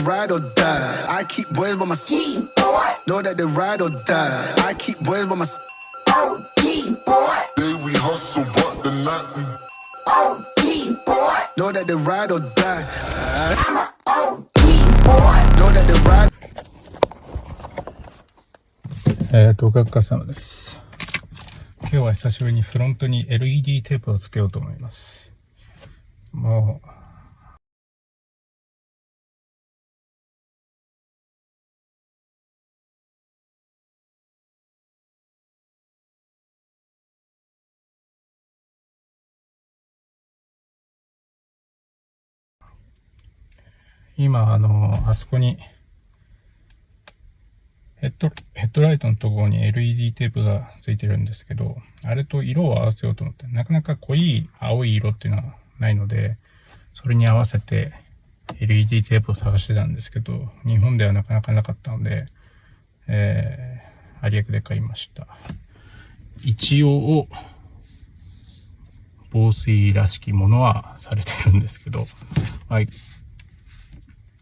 ride or die. I keep boys by my side. Know that they ride or die. I keep boys by my side. Day we hustle, but the night we Know that they ride or die. Know that they ride. おかげさまです。今日は久しぶりにフロントに LED テープをつけようと思います。もう今あそこにヘッドライトのところに LED テープがついてるんですけど、あれと色を合わせようと思って、なかなか濃い青い色っていうのはないので、それに合わせて LED テープを探してたんですけど、日本ではなかなかなかったので、有明で買いました。一応、防水らしきものはされてるんですけど、はい。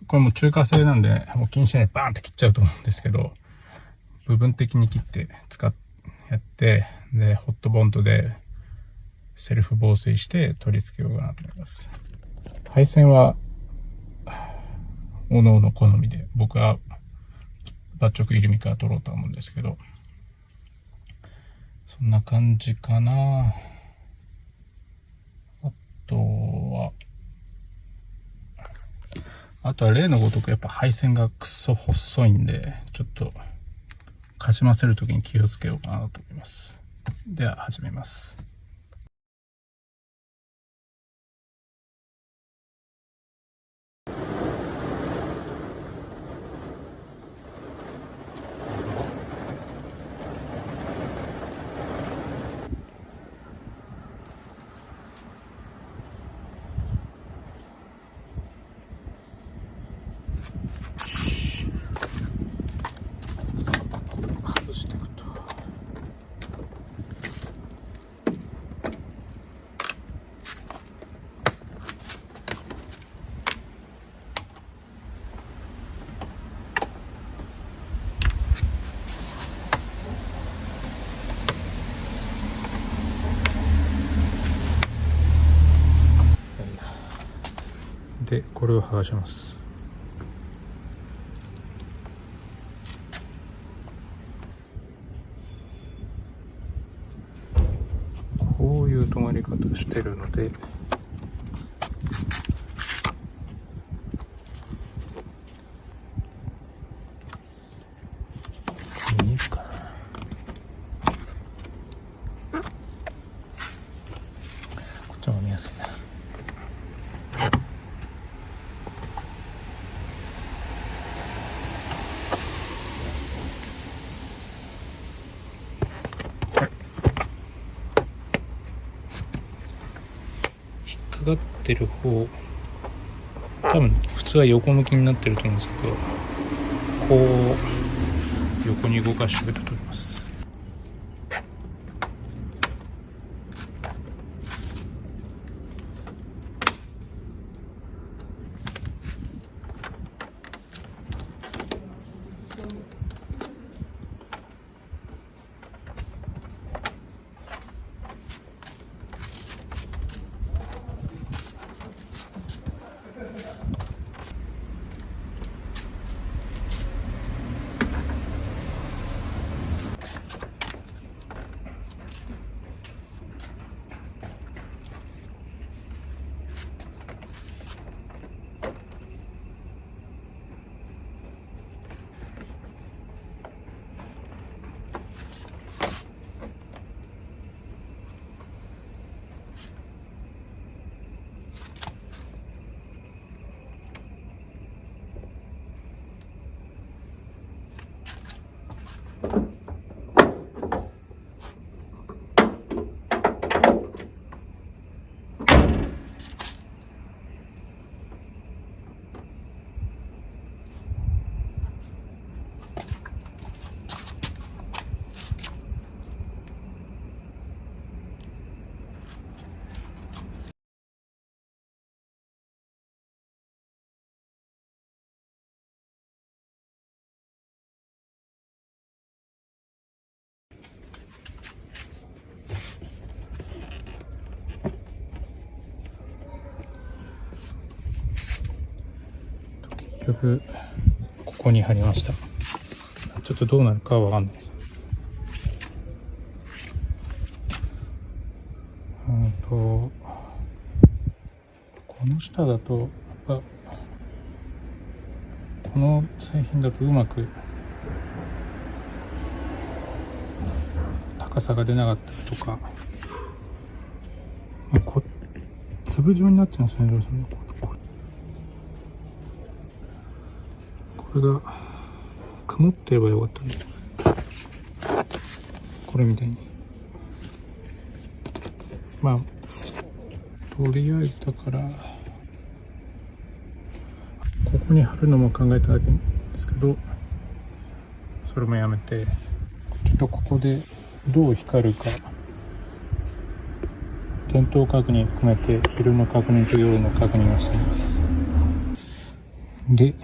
これも中華製なんで、もう気にしないでバーンと切っちゃうと思うんですけど、部分的に切ってやって、で、ホットボンドでセルフ防水して取り付けようかなと思います。配線は、おのおの好みで、僕はバッチョクイルミから取ろうと思うんですけど、そんな感じかな。あとは例のごとくやっぱ配線がクソ細いんで、ちょっとかじませるときに気をつけようかなと思います。では始めます。外していくと。で、これを剥がします。こういう止まり方してるので、見えるかな。こっちも見やすいな。かかってる方、多分普通は横向きになってると思うんですけど、こう横に動かしてあげると取れます。局ここに貼りました。ちょっとどうなるかはわかんないです。この下だとやっぱこの製品だとうまく高さが出なかったりとか、粒状になっちゃうんですね、どうしても。これが曇ってればよかったんで、これみたいにとりあえずだからここに貼るのも考えたわけですけど、それもやめて、ちょっとここでどう光るか点灯確認含めて昼の確認と夜の確認をしています。で、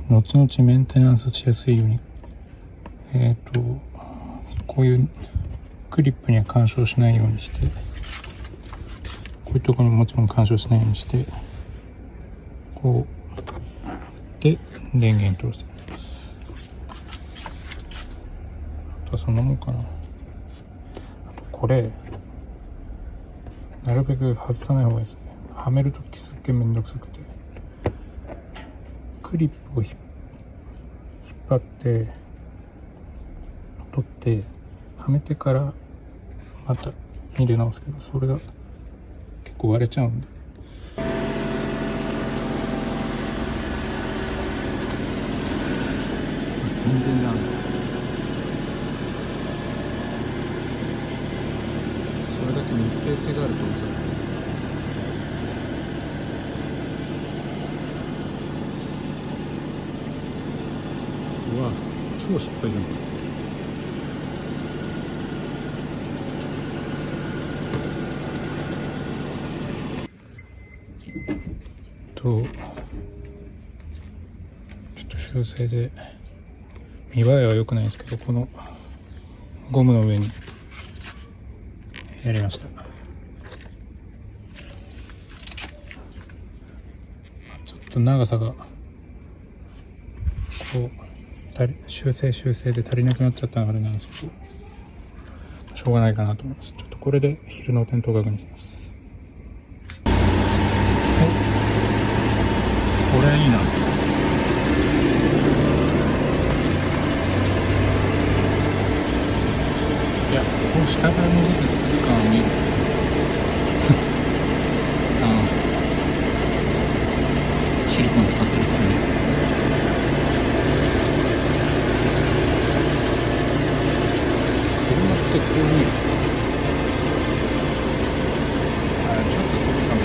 後々メンテナンスしやすいようにこういうクリップには干渉しないようにして、こういうところにもちろん干渉しないようにして、こうやって電源通していきます。あとはそんなもんかな。あとこれなるべく外さない方がいいですね。はめるときすっげえめんどくさくて、クリップを引っ張って取ってはめてからまた入れ直すけど、それが結構割れちゃうんで、全然ダメ。それだけ密閉性があると思う。うわ、超失敗じゃん。ちょっと修正で見栄えは良くないですけど、このゴムの上にやりました。ちょっと長さがこう修正で足りなくなっちゃったのがあれなんですけど、しょうがないかなと思います。ちょっとこれで昼の点灯確認します。これいいな。いや、こう下からの出てする感は見る。シリコン使ってるんですね。車ってこう見る。ちょっとするかも。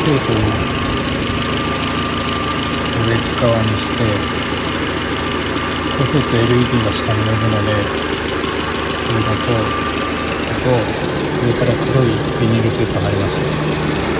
テープを上側にして、そうすると LED が下に乗るので、これだと上から黒いビニールテープが貼りました。